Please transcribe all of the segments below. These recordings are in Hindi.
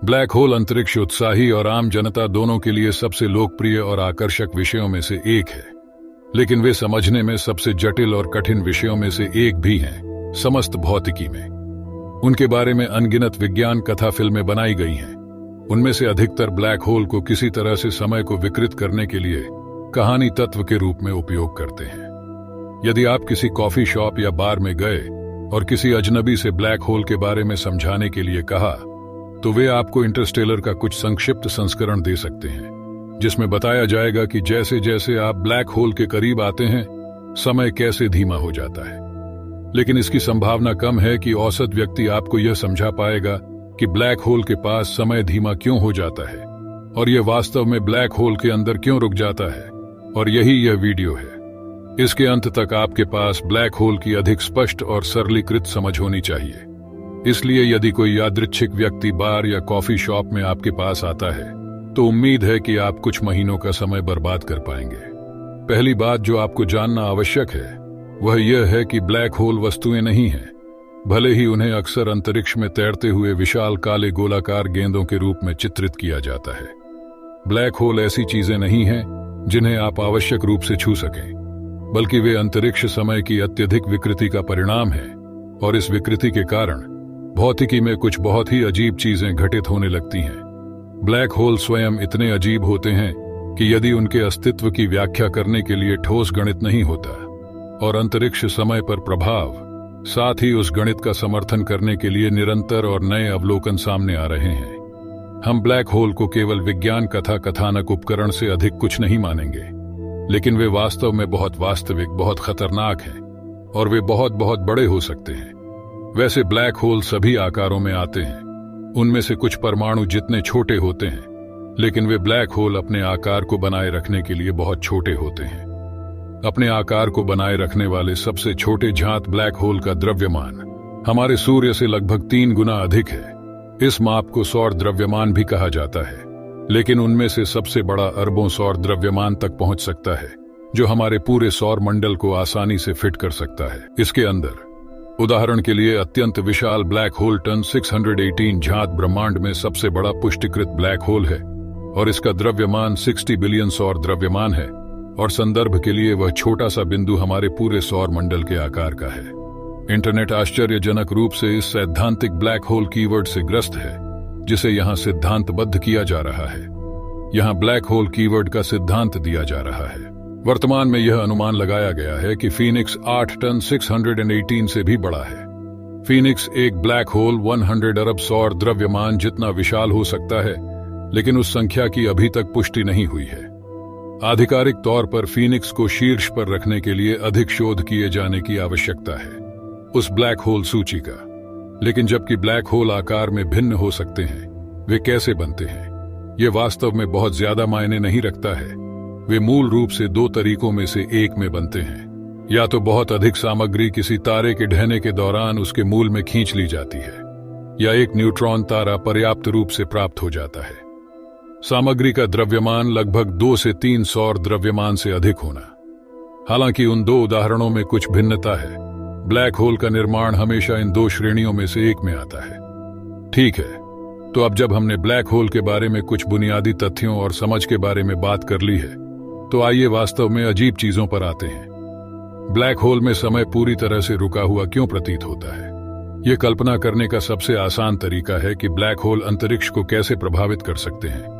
ब्लैक होल अंतरिक्ष उत्साही और आम जनता दोनों के लिए सबसे लोकप्रिय और आकर्षक विषयों में से एक है, लेकिन वे समझने में सबसे जटिल और कठिन विषयों में से एक भी हैं समस्त भौतिकी में। उनके बारे में अनगिनत विज्ञान कथा फिल्में बनाई गई हैं। उनमें से अधिकतर ब्लैक होल को किसी तरह से समय को विकृत करने के लिए कहानी तत्व के रूप में उपयोग करते हैं। यदि आप किसी कॉफी शॉप या बार में गए और किसी अजनबी से ब्लैक होल के बारे में समझाने के लिए कहा, तो वे आपको इंटरस्टेलर का कुछ संक्षिप्त संस्करण दे सकते हैं, जिसमें बताया जाएगा कि जैसे जैसे आप ब्लैक होल के करीब आते हैं, समय कैसे धीमा हो जाता है। लेकिन इसकी संभावना कम है कि औसत व्यक्ति आपको यह समझा पाएगा कि ब्लैक होल के पास समय धीमा क्यों हो जाता है और यह वास्तव में ब्लैक होल के अंदर क्यों रुक जाता है। और यही यह वीडियो है। इसके अंत तक आपके पास ब्लैक होल की अधिक स्पष्ट और सरलीकृत समझ होनी चाहिए। इसलिए यदि कोई यादृच्छिक व्यक्ति बार या कॉफी शॉप में आपके पास आता है, तो उम्मीद है कि आप कुछ महीनों का समय बर्बाद कर पाएंगे। पहली बात जो आपको जानना आवश्यक है वह यह है कि ब्लैक होल वस्तुएं नहीं हैं, भले ही उन्हें अक्सर अंतरिक्ष में तैरते हुए विशाल काले गोलाकार गेंदों के रूप में चित्रित किया जाता है। ब्लैक होल ऐसी चीजें नहीं हैं जिन्हें आप आवश्यक रूप से छू सकें, बल्कि वे अंतरिक्ष समय की अत्यधिक विकृति का परिणाम है, और इस विकृति के कारण भौतिकी में कुछ बहुत ही अजीब चीजें घटित होने लगती हैं। ब्लैक होल स्वयं इतने अजीब होते हैं कि यदि उनके अस्तित्व की व्याख्या करने के लिए ठोस गणित नहीं होता और अंतरिक्ष समय पर प्रभाव, साथ ही उस गणित का समर्थन करने के लिए निरंतर और नए अवलोकन सामने आ रहे हैं, हम ब्लैक होल को केवल विज्ञान कथा कथानक उपकरण से अधिक कुछ नहीं मानेंगे। लेकिन वे वास्तव में बहुत वास्तविक, बहुत खतरनाक हैं, और वे बहुत बहुत बड़े हो सकते हैं। वैसे ब्लैक होल सभी आकारों में आते हैं। उनमें से कुछ परमाणु जितने छोटे होते हैं, लेकिन वे ब्लैक होल अपने आकार को बनाए रखने के लिए बहुत छोटे होते हैं। अपने आकार को बनाए रखने वाले सबसे छोटे झांत ब्लैक होल का द्रव्यमान हमारे सूर्य से लगभग 3 गुना अधिक है। इस माप को सौर द्रव्यमान भी कहा जाता है, लेकिन उनमें से सबसे बड़ा अरबों सौर द्रव्यमान तक पहुंच सकता है, जो हमारे पूरे सौर मंडल को आसानी से फिट कर सकता है। इसके अंदर उदाहरण के लिए अत्यंत विशाल ब्लैक होल टन 618 झांत ब्रह्मांड में सबसे बड़ा पुष्टिकृत ब्लैक होल है, और इसका द्रव्यमान 60 बिलियन सौर द्रव्यमान है। और संदर्भ के लिए वह छोटा सा बिंदु हमारे पूरे सौर मंडल के आकार का है। इंटरनेट आश्चर्यजनक रूप से इस सैद्धांतिक ब्लैक होल कीवर्ड से ग्रस्त है, जिसे यहां सिद्धांतबद्ध किया जा रहा है। यहां ब्लैक होल कीवर्ड का सिद्धांत दिया जा रहा है। वर्तमान में यह अनुमान लगाया गया है कि फीनिक्स 8 टन 618 से भी बड़ा है। फीनिक्स एक ब्लैक होल 100 अरब सौर द्रव्यमान जितना विशाल हो सकता है, लेकिन उस संख्या की अभी तक पुष्टि नहीं हुई है। आधिकारिक तौर पर फीनिक्स को शीर्ष पर रखने के लिए अधिक शोध किए जाने की आवश्यकता है उस ब्लैक होल सूची का। लेकिन जबकि ब्लैक होल आकार में भिन्न हो सकते हैं, वे कैसे बनते हैं यह वास्तव में बहुत ज्यादा मायने नहीं रखता है। वे मूल रूप से 2 तरीकों में से एक में बनते हैं। या तो बहुत अधिक सामग्री किसी तारे के ढहने के दौरान उसके मूल में खींच ली जाती है, या एक न्यूट्रॉन तारा पर्याप्त रूप से प्राप्त हो जाता है। सामग्री का द्रव्यमान लगभग 2 से 3 सौर द्रव्यमान से अधिक होना। हालांकि उन 2 उदाहरणों में कुछ भिन्नता है। ब्लैक होल का निर्माण हमेशा इन 2 श्रेणियों में से एक में आता है। ठीक है, तो अब जब हमने ब्लैक होल के बारे में कुछ बुनियादी तथ्यों और समझ के बारे में बात कर ली है, तो आइए वास्तव में अजीब चीजों पर आते हैं। ब्लैक होल में समय पूरी तरह से रुका हुआ क्यों प्रतीत होता है? यह कल्पना करने का सबसे आसान तरीका है कि ब्लैक होल अंतरिक्ष को कैसे प्रभावित कर सकते हैं।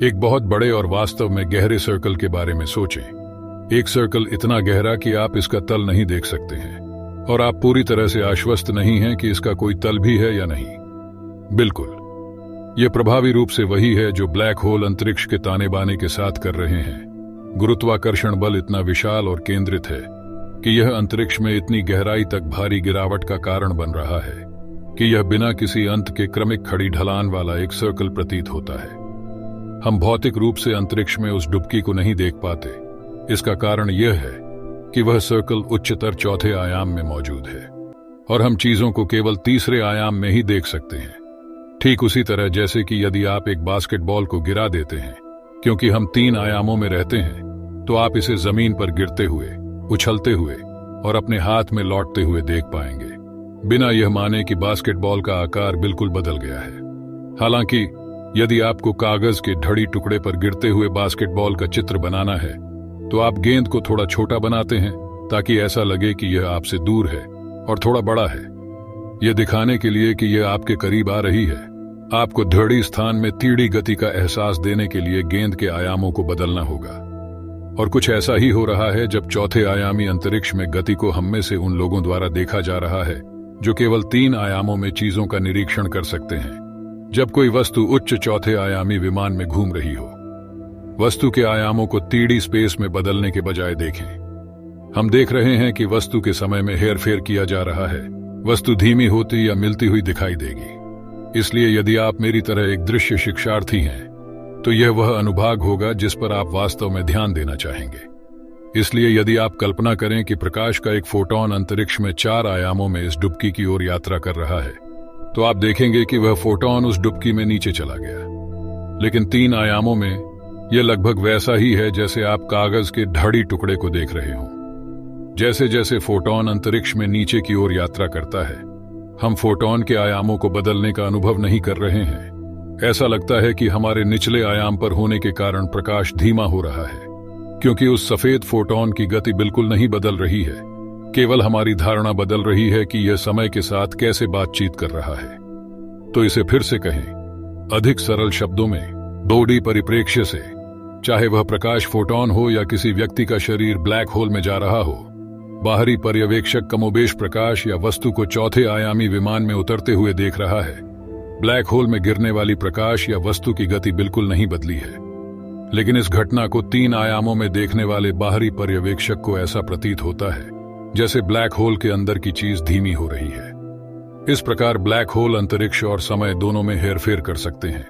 एक बहुत बड़े और वास्तव में गहरे सर्कल के बारे में सोचें। एक सर्कल इतना गहरा कि आप इसका तल नहीं देख सकते हैं, और आप पूरी तरह से आश्वस्त नहीं हैं कि इसका कोई तल भी है या नहीं। बिल्कुल, यह प्रभावी रूप से वही है जो ब्लैक होल अंतरिक्ष के ताने बाने के साथ कर रहे हैं। गुरुत्वाकर्षण बल इतना विशाल और केंद्रित है कि यह अंतरिक्ष में इतनी गहराई तक भारी गिरावट का कारण बन रहा है कि यह बिना किसी अंत के क्रमिक खड़ी ढलान वाला एक सर्कल प्रतीत होता है। हम भौतिक रूप से अंतरिक्ष में उस डुबकी को नहीं देख पाते। इसका कारण यह है कि वह सर्कल उच्चतर 4थे आयाम में मौजूद है, और हम चीजों को केवल 3रे आयाम में ही देख सकते हैं। ठीक उसी तरह जैसे कि यदि आप एक बास्केटबॉल को गिरा देते हैं, क्योंकि हम 3 आयामों में रहते हैं, तो आप इसे जमीन पर गिरते हुए, उछलते हुए और अपने हाथ में लौटते हुए देख पाएंगे, बिना यह माने कि बास्केटबॉल का आकार बिल्कुल बदल गया है। हालांकि यदि आपको कागज के ढड़ी टुकड़े पर गिरते हुए बास्केटबॉल का चित्र बनाना है तो आप गेंद को थोड़ा छोटा बनाते हैं ताकि ऐसा लगे कि यह आपसे दूर है और थोड़ा बड़ा है। यह दिखाने के लिए कि यह आपके करीब आ रही है, आपको ढड़ी स्थान में तीव्र गति का एहसास देने के लिए गेंद के आयामों को बदलना होगा। और कुछ ऐसा ही हो रहा है जब चौथे आयामी अंतरिक्ष में गति को हम में से उन लोगों द्वारा देखा जा रहा है जो केवल 3 आयामों में चीजों का निरीक्षण कर सकते हैं। जब कोई वस्तु उच्च चौथे आयामी विमान में घूम रही हो, वस्तु के आयामों को 3D स्पेस में बदलने के बजाय देखें। हम देख रहे हैं कि वस्तु के समय में हेरफेर किया जा रहा है। वस्तु धीमी होती या मिलती हुई दिखाई देगी। इसलिए यदि आप मेरी तरह एक दृश्य शिक्षार्थी हैं तो यह वह अनुभाग होगा जिस पर आप वास्तव में ध्यान देना चाहेंगे। इसलिए यदि आप कल्पना करें कि प्रकाश का एक फोटॉन अंतरिक्ष में 4 आयामों में इस डुबकी की ओर यात्रा कर रहा है तो आप देखेंगे कि वह फोटॉन उस डुबकी में नीचे चला गया। लेकिन 3 आयामों में यह लगभग वैसा ही है जैसे आप कागज के ढड़ी टुकड़े को देख रहे हों। जैसे जैसे फोटॉन अंतरिक्ष में नीचे की ओर यात्रा करता है, हम फोटॉन के आयामों को बदलने का अनुभव नहीं कर रहे हैं। ऐसा लगता है कि हमारे निचले आयाम पर होने के कारण प्रकाश धीमा हो रहा है, क्योंकि उस सफेद फोटॉन की गति बिल्कुल नहीं बदल रही है। केवल हमारी धारणा बदल रही है कि यह समय के साथ कैसे बातचीत कर रहा है। तो इसे फिर से कहें, अधिक सरल शब्दों में 2D परिप्रेक्ष्य से, चाहे वह प्रकाश फोटॉन हो या किसी व्यक्ति का शरीर ब्लैक होल में जा रहा हो, बाहरी पर्यवेक्षक कमोबेश प्रकाश या वस्तु को चौथे आयामी विमान में उतरते हुए देख रहा है। ब्लैक होल में गिरने वाली प्रकाश या वस्तु की गति बिल्कुल नहीं बदली है, लेकिन इस घटना को 3 आयामों में देखने वाले बाहरी पर्यवेक्षक को ऐसा प्रतीत होता है जैसे ब्लैक होल के अंदर की चीज धीमी हो रही है। इस प्रकार ब्लैक होल अंतरिक्ष और समय दोनों में हेरफेर कर सकते हैं।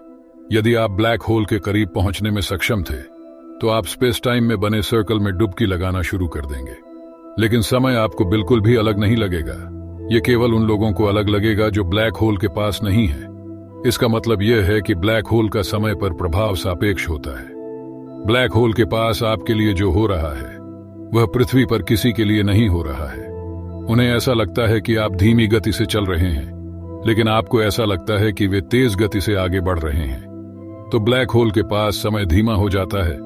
यदि आप ब्लैक होल के करीब पहुंचने में सक्षम थे तो आप स्पेस टाइम में बने सर्कल में डुबकी लगाना शुरू कर देंगे, लेकिन समय आपको बिल्कुल भी अलग नहीं लगेगा। यह केवल उन लोगों को अलग लगेगा जो ब्लैक होल के पास नहीं है। इसका मतलब यह है कि ब्लैक होल का समय पर प्रभाव सापेक्ष होता है। ब्लैक होल के पास आपके लिए जो हो रहा है वह पृथ्वी पर किसी के लिए नहीं हो रहा है। उन्हें ऐसा लगता है कि आप धीमी गति से चल रहे हैं, लेकिन आपको ऐसा लगता है कि वे तेज गति से आगे बढ़ रहे हैं। तो ब्लैक होल के पास समय धीमा हो जाता है।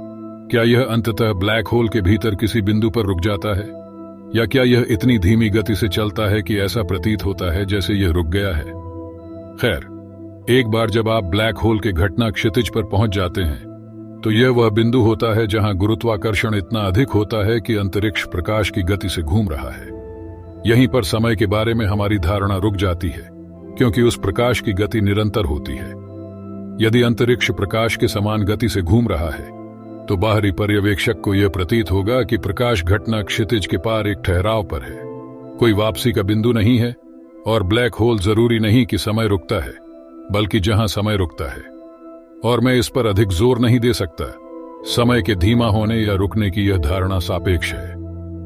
क्या यह अंततः ब्लैक होल के भीतर किसी बिंदु पर रुक जाता है, या क्या यह इतनी धीमी गति से चलता है कि ऐसा प्रतीत होता है जैसे यह रुक गया है? खैर, एक बार जब आप ब्लैक होल के घटना क्षितिज पर पहुंच जाते हैं तो यह वह बिंदु होता है जहां गुरुत्वाकर्षण इतना अधिक होता है कि अंतरिक्ष प्रकाश की गति से घूम रहा है। यहीं पर समय के बारे में हमारी धारणा रुक जाती है, क्योंकि उस प्रकाश की गति निरंतर होती है। यदि अंतरिक्ष प्रकाश के समान गति से घूम रहा है तो बाहरी पर्यवेक्षक को यह प्रतीत होगा कि प्रकाश घटना क्षितिज के पार एक ठहराव पर है। कोई वापसी का बिंदु नहीं है, और ब्लैक होल जरूरी नहीं कि समय रुकता है, बल्कि जहां समय रुकता है। और मैं इस पर अधिक जोर नहीं दे सकता। समय के धीमा होने या रुकने की यह धारणा सापेक्ष है।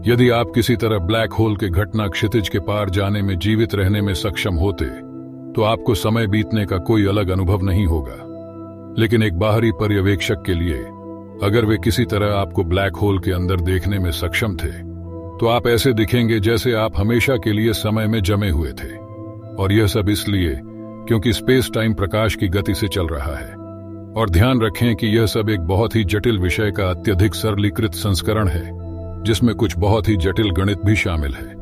यदि आप किसी तरह ब्लैक होल के घटना क्षितिज के पार जाने में जीवित रहने में सक्षम होते तो आपको समय बीतने का कोई अलग अनुभव नहीं होगा। लेकिन एक बाहरी पर्यवेक्षक के लिए, अगर वे किसी तरह आपको ब्लैक होल के अंदर देखने में सक्षम थे तो आप ऐसे दिखेंगे जैसे आप हमेशा के लिए समय में जमे हुए थे। और यह सब इसलिए क्योंकि स्पेस टाइम प्रकाश की गति से चल रहा है। और ध्यान रखें कि यह सब एक बहुत ही जटिल विषय का अत्यधिक सरलीकृत संस्करण है, जिसमें कुछ बहुत ही जटिल गणित भी शामिल है।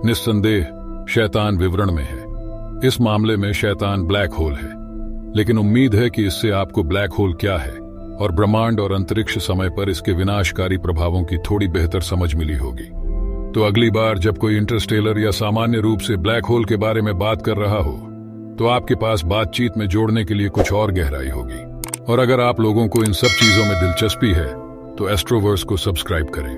निस्संदेह शैतान विवरण में है। इस मामले में शैतान ब्लैक होल है, लेकिन उम्मीद है कि इससे आपको ब्लैक होल क्या है और ब्रह्मांड और अंतरिक्ष समय पर इसके विनाशकारी प्रभावों की थोड़ी बेहतर समझ मिली होगी। तो अगली बार जब कोई इंटरस्टेलर या सामान्य रूप से ब्लैक होल के बारे में बात कर रहा हो तो आपके पास बातचीत में जोड़ने के लिए कुछ और गहराई होगी। और अगर आप लोगों को इन सब चीजों में दिलचस्पी है तो एस्ट्रोवर्स को सब्सक्राइब करें।